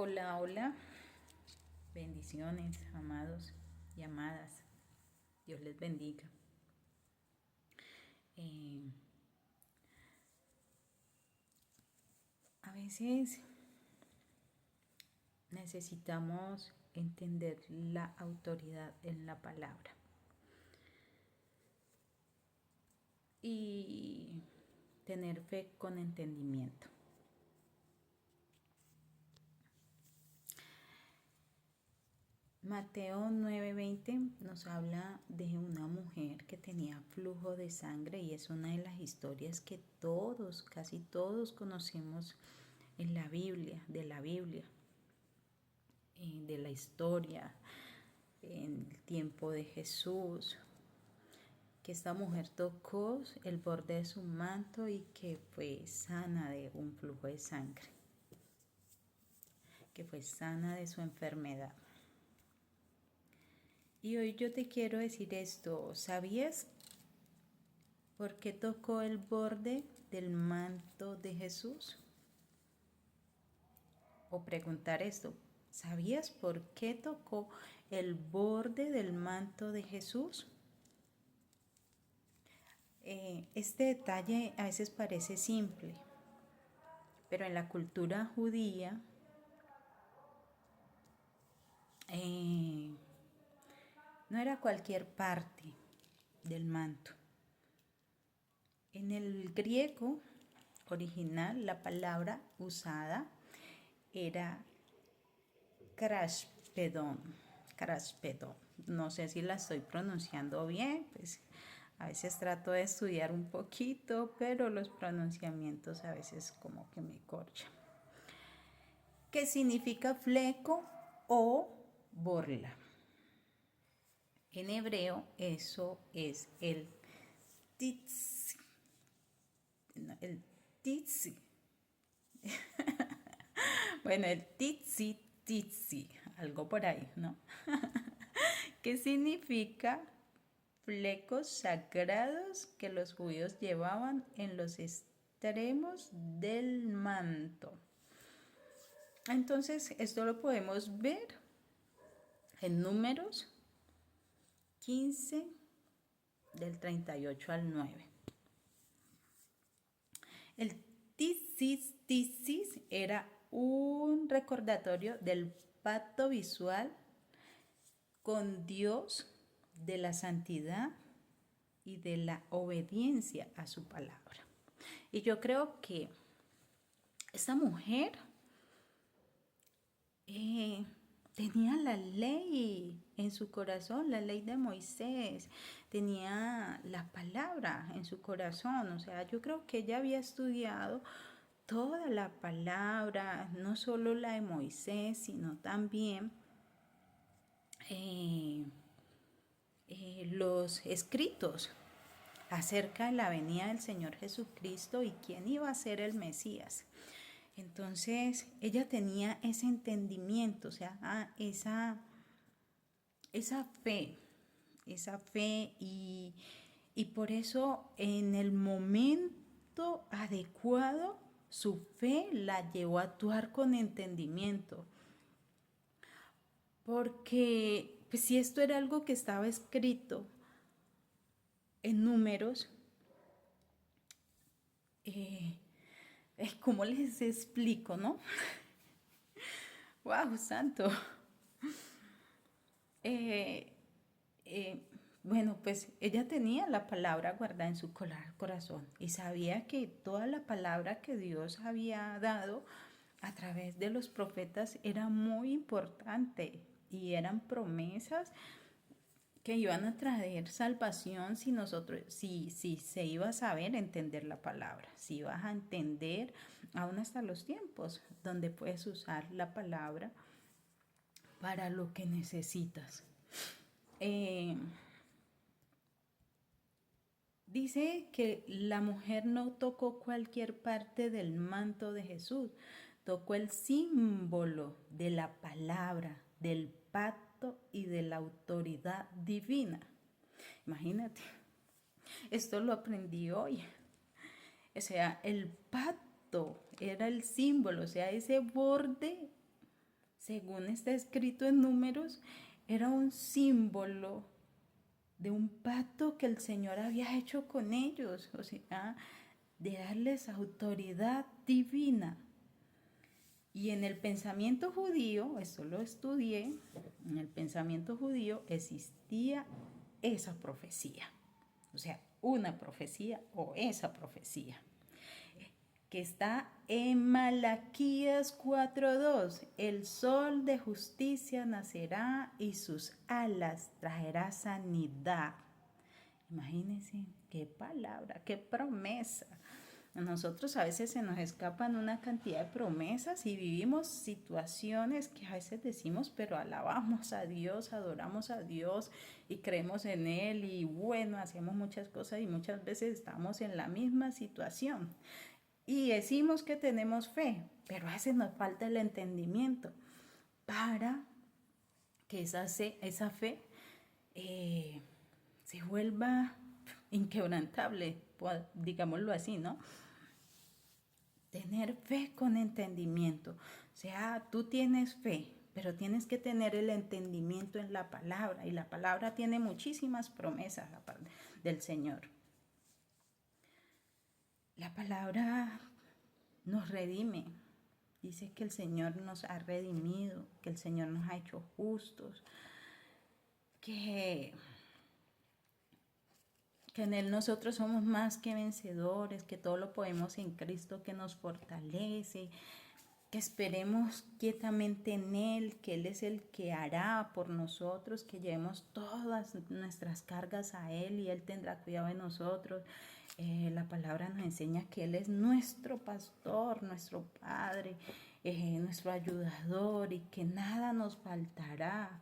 Hola, hola, bendiciones, amados y amadas. Dios les bendiga. Eh, a veces necesitamos entender la autoridad en la palabra y tener fe con entendimiento. Mateo 9:20 nos habla de una mujer que tenía flujo de sangre y es una de las historias que todos, casi todos conocemos en la Biblia, de la Biblia, de la historia, en el tiempo de Jesús, que esta mujer tocó el borde de su manto y que fue sana de un flujo de sangre, que fue sana de su enfermedad. Y hoy yo te quiero decir esto, ¿sabías por qué tocó el borde del manto de Jesús? O preguntar esto, ¿sabías por qué tocó el borde del manto de Jesús? Este detalle a veces parece simple, pero en la cultura judía no era cualquier parte del manto. En el griego original, la palabra usada era kraspedon. No sé si la estoy pronunciando bien, pues a veces trato de estudiar un poquito, pero los pronunciamientos a veces como que me corchan. ¿Qué significa fleco o borla? En hebreo eso es el titzi. El titzi. Bueno, el titzi, algo por ahí, ¿no? ¿Qué significa flecos sagrados que los judíos llevaban en los extremos del manto? Entonces, esto lo podemos ver en Números 15, del 38 al 9. El tisis era un recordatorio del pacto visual con Dios, de la santidad y de la obediencia a su palabra. Y yo creo que esta mujer tenía la ley en su corazón, la ley de Moisés, tenía la palabra en su corazón. O sea, yo creo que ella había estudiado toda la palabra, no solo la de Moisés, sino también los escritos acerca de la venida del Señor Jesucristo y quién iba a ser el Mesías. Entonces ella tenía ese entendimiento, o sea, esa fe y por eso en el momento adecuado su fe la llevó a actuar con entendimiento. Porque pues, si esto era algo que estaba escrito en Números, ¿cómo les explico, no? ¡Wow, santo! Bueno, pues ella tenía la palabra guardada en su corazón y sabía que toda la palabra que Dios había dado a través de los profetas era muy importante y eran promesas que iban a traer salvación si se iba a saber entender la palabra, si ibas a entender aún hasta los tiempos donde puedes usar la palabra para lo que necesitas. Dice que la mujer no tocó cualquier parte del manto de Jesús, tocó el símbolo de la palabra, del pacto y de la autoridad divina. Imagínate, esto lo aprendí hoy. O sea, el pacto era el símbolo, o sea, ese borde según está escrito en Números, era un símbolo de un pacto que el Señor había hecho con ellos, o sea, de darles autoridad divina. Y en el pensamiento judío, esto lo estudié, en el pensamiento judío existía esa profecía, o sea, una profecía o esa profecía, que está en Malaquías 4:2. El sol de justicia nacerá y sus alas traerá sanidad. Imagínense qué palabra, qué promesa. A nosotros a veces se nos escapan una cantidad de promesas y vivimos situaciones que a veces decimos, pero alabamos a Dios, adoramos a Dios y creemos en Él y bueno, hacemos muchas cosas y muchas veces estamos en la misma situación. Y decimos que tenemos fe, pero a veces nos falta el entendimiento para que esa fe se vuelva inquebrantable, digámoslo así, ¿no? Tener fe con entendimiento. O sea, tú tienes fe, pero tienes que tener el entendimiento en la palabra. Y la palabra tiene muchísimas promesas del Señor. La palabra nos redime. Dice que el Señor nos ha redimido, que el Señor nos ha hecho justos, que en Él nosotros somos más que vencedores, que todo lo podemos en Cristo que nos fortalece, que esperemos quietamente en Él, que Él es el que hará por nosotros, que llevemos todas nuestras cargas a Él y Él tendrá cuidado de nosotros. La palabra nos enseña que Él es nuestro pastor, nuestro Padre, nuestro ayudador y que nada nos faltará.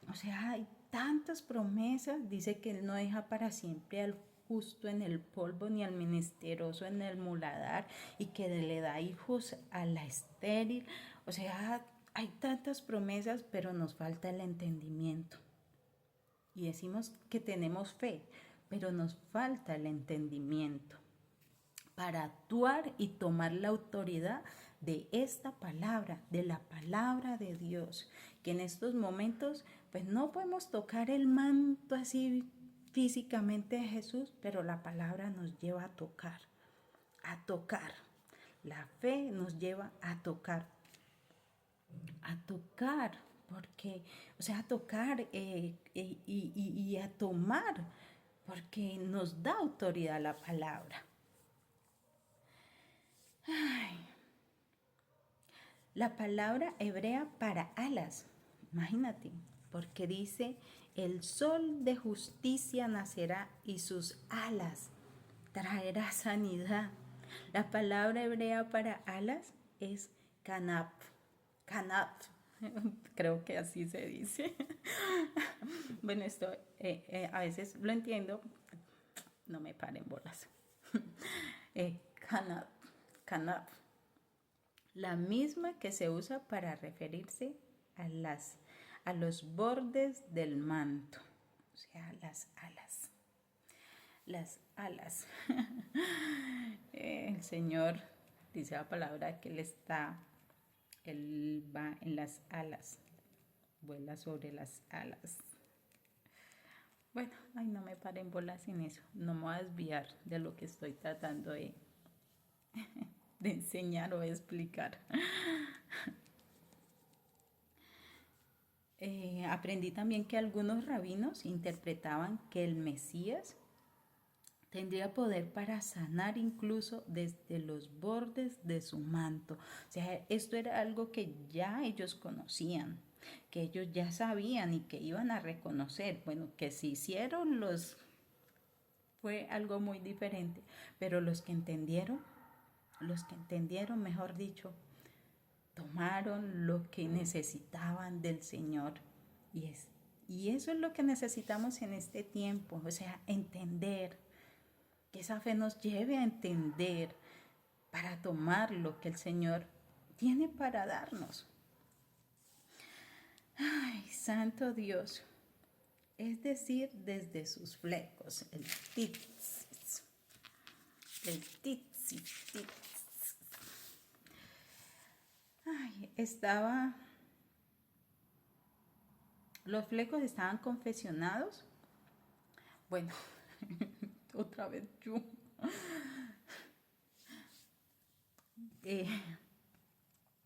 O sea, hay tantas promesas. Dice que Él no deja para siempre al justo en el polvo ni al menesteroso en el muladar y que le da hijos a la estéril. O sea, hay tantas promesas, pero nos falta el entendimiento. Y decimos que tenemos fe, pero nos falta el entendimiento para actuar y tomar la autoridad de esta palabra, de la palabra de Dios, que en estos momentos pues no podemos tocar el manto así físicamente de Jesús, pero la palabra nos lleva a tocar, a tocar. La fe nos lleva a tocar, porque, o sea, a tocar y a tomar, porque nos da autoridad la palabra. Ay, la palabra hebrea para alas, imagínate, porque dice, el sol de justicia nacerá y sus alas traerá sanidad. La palabra hebrea para alas es canaf, canaf, creo que así se dice. Bueno, esto a veces lo entiendo, no me paren bolas. Canaf, canaf. La misma que se usa para referirse a los bordes del manto, o sea, las alas. Las alas. El Señor dice la palabra que Él va en las alas, vuela sobre las alas. Bueno, ay, no me paren bolas sin eso, no me voy a desviar de lo que estoy tratando de enseñar o de explicar. Aprendí también que algunos rabinos interpretaban que el Mesías tendría poder para sanar incluso desde los bordes de su manto. O sea, esto era algo que ya ellos conocían, que ellos ya sabían y que iban a reconocer. Bueno, que se hicieron fue algo muy diferente, pero los que entendieron, mejor dicho, tomaron lo que necesitaban del Señor. Y eso es lo que necesitamos en este tiempo, o sea, entender, que esa fe nos lleve a entender para tomar lo que el Señor tiene para darnos. Ay, santo Dios, es decir, desde sus flecos, el titsis, el titsis. Ay, estaba Los flecos estaban confeccionados. Bueno, otra vez yo. Eh,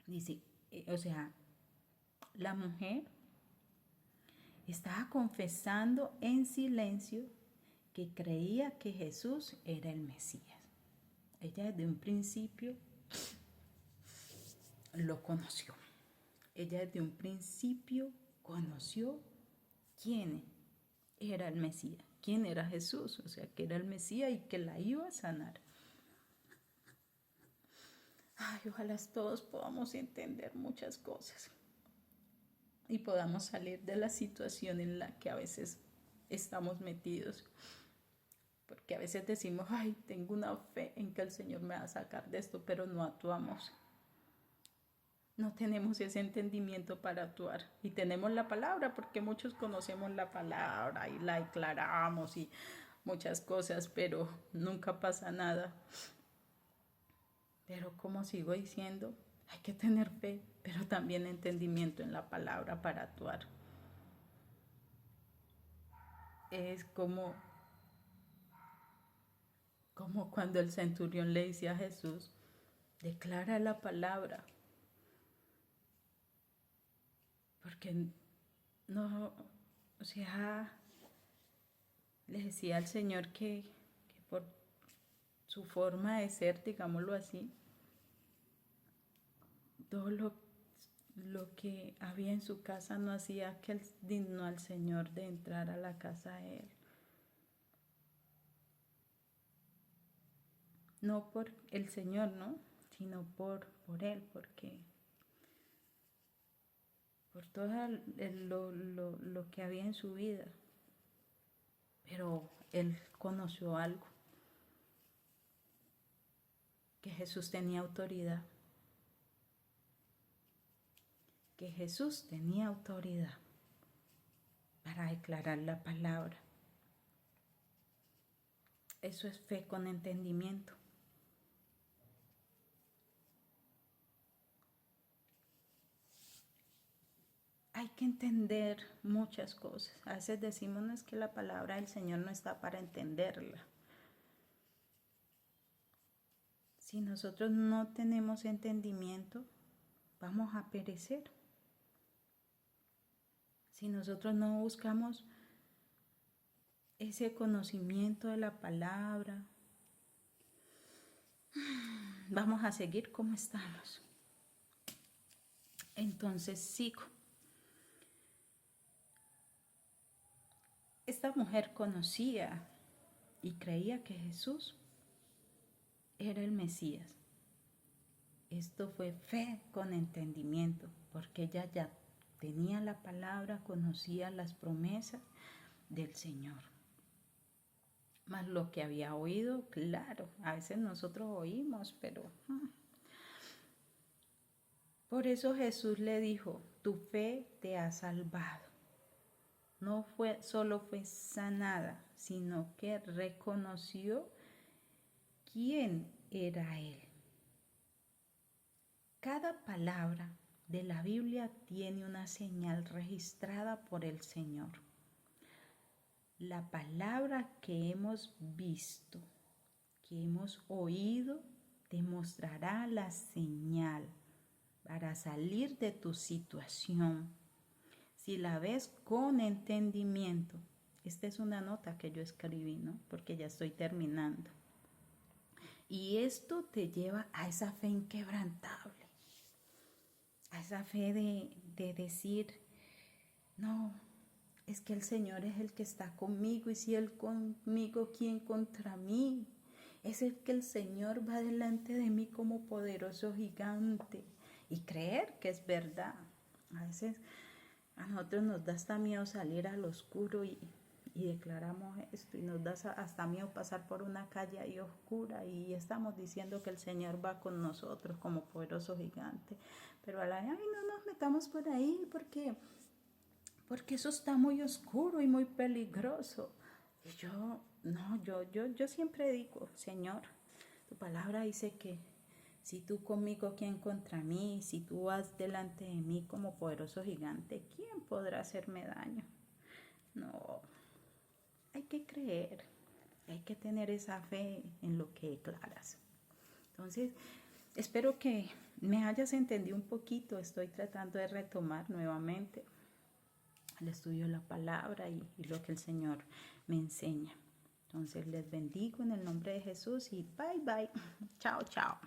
dice, o sea, la mujer estaba confesando en silencio que creía que Jesús era el Mesías. Ella desde un principio lo conoció. Ella desde un principio conoció quién era el Mesías, quién era Jesús, o sea, que era el Mesías y que la iba a sanar. Ay, ojalá todos podamos entender muchas cosas y podamos salir de la situación en la que a veces estamos metidos. Porque a veces decimos, ay, tengo una fe en que el Señor me va a sacar de esto, pero no actuamos. No tenemos ese entendimiento para actuar. Y tenemos la palabra, porque muchos conocemos la palabra y la declaramos y muchas cosas, pero nunca pasa nada. Pero como sigo diciendo, hay que tener fe, pero también entendimiento en la palabra para actuar. Es como cuando el centurión le decía a Jesús, declara la palabra. Porque no, o sea, le decía al Señor que por su forma de ser, digámoslo así, todo lo que había en su casa no hacía que digno al Señor de entrar a la casa de Él. No por el Señor, ¿no? Sino por Él, porque por todo lo que había en su vida. Pero Él conoció algo, que Jesús tenía autoridad. Que Jesús tenía autoridad para declarar la palabra. Eso es fe con entendimiento. Hay que entender muchas cosas. A veces decimos no es que la palabra del Señor no está para entenderla. Si nosotros no tenemos entendimiento, vamos a perecer. Si nosotros no buscamos ese conocimiento de la palabra, vamos a seguir como estamos. Entonces sigo. Esta mujer conocía y creía que Jesús era el Mesías. Esto fue fe con entendimiento, porque ella ya tenía la palabra, conocía las promesas del Señor. Más lo que había oído, claro, a veces nosotros oímos, pero por eso Jesús le dijo, tu fe te ha salvado. No solo fue sanada, sino que reconoció quién era Él. Cada palabra de la Biblia tiene una señal registrada por el Señor. La palabra que hemos visto, que hemos oído, te mostrará la señal para salir de tu situación. Si la ves con entendimiento, esta es una nota que yo escribí, ¿no? Porque ya estoy terminando. Y esto te lleva a esa fe inquebrantable, a esa fe de decir, no, es que el Señor es el que está conmigo y si Él conmigo, ¿quién contra mí? Es el que el Señor va delante de mí como poderoso gigante y creer que es verdad. A veces a nosotros nos da hasta miedo salir al oscuro y declaramos esto y nos da hasta miedo pasar por una calle ahí oscura y estamos diciendo que el Señor va con nosotros como poderoso gigante. Pero a la vez, ay, no nos metamos por ahí porque eso está muy oscuro y muy peligroso. Y yo siempre digo, Señor, tu palabra dice que Si tú conmigo, ¿quién contra mí? Si tú vas delante de mí como poderoso gigante, ¿quién podrá hacerme daño? No, hay que creer, hay que tener esa fe en lo que declaras. Entonces, espero que me hayas entendido un poquito. Estoy tratando de retomar nuevamente el estudio de la palabra y lo que el Señor me enseña. Entonces, les bendigo en el nombre de Jesús y bye bye. Chao, chao.